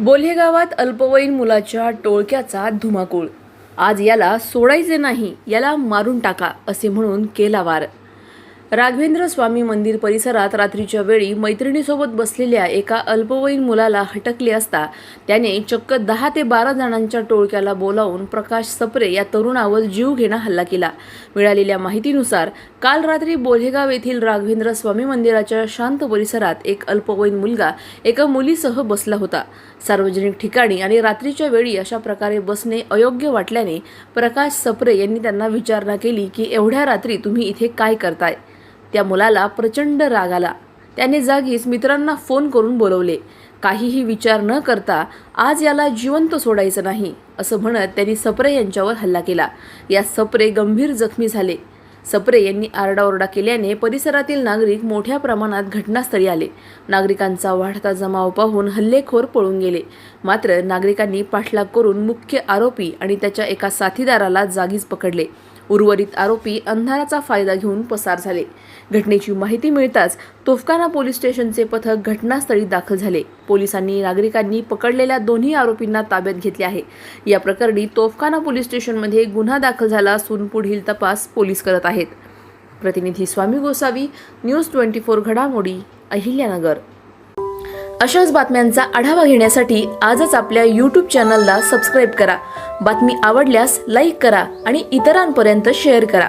बोल्हे गावात अल्पवयीन मुलाच्या टोळक्याचा धुमाकूळ। आज याला सोडायचे नाही, याला मारून टाका असे म्हणून केला वार। राघवेंद्र स्वामी मंदिर परिसरात रात्रीच्या वेळी मैत्रिणीसोबत बसलेल्या एका अल्पवयीन मुलाला हटकले असता त्याने चक्क 10 ते 12 जणांच्या टोळक्याला बोलावून प्रकाश सप्रे या तरुणावर जीवघेणा हल्ला केला। मिळालेल्या माहितीनुसार काल रात्री बोल्हेगाव येथील राघवेंद्र स्वामी मंदिराच्या शांत परिसरात एक अल्पवयीन मुलगा एका मुलीसह बसला होता। सार्वजनिक ठिकाणी आणि रात्रीच्या वेळी अशा प्रकारे बसणे अयोग्य वाटल्याने प्रकाश सप्रे यांनी त्यांना विचारणा केली की एवढ्या रात्री तुम्ही इथे काय करताय। त्या मुलाला प्रचंड राग आला। त्याने जागीच मित्रांना फोन करून बोलवले। काहीही विचार न करता आज याला जिवंत सोडायचं नाही असं म्हणत त्यांनी सप्रे यांच्यावर हल्ला केला। या सप्रे गंभीर जखमी झाले। सप्रे यांनी आरडाओरडा केल्याने परिसरातील नागरिक मोठ्या प्रमाणात घटनास्थळी आले। नागरिकांचा वाढता जमाव पाहून हल्लेखोर पळून गेले। मात्र नागरिकांनी पाठलाग करून मुख्य आरोपी आणि त्याच्या एका साथीदाराला जागीच पकडले। उर्वरित आरोपी अंधाराचा फायदा घेऊन पसार झाले। घटनेची माहिती मिळताच तोफखाना पोलीस स्टेशनचे पथक घटनास्थळी दाखल झाले। पोलिसांनी नागरिकांनी पकडलेल्या दोन्ही आरोपींना ताब्यात घेतले आहे। या प्रकरणी तोफखाना पोलीस स्टेशनमध्ये गुन्हा दाखल झाला असून पुढील तपास पोलीस करत आहेत। प्रतिनिधी स्वामी गोसावी, न्यूज 24 घडामोडी, अहिल्यानगर। अशाच बातम्यांचा आढावा घेण्यासाठी आजच आपल्या YouTube चॅनलला सबस्क्राईब करा। बातमी आवडल्यास लाईक करा आणि इतरांपर्यंत शेअर करा।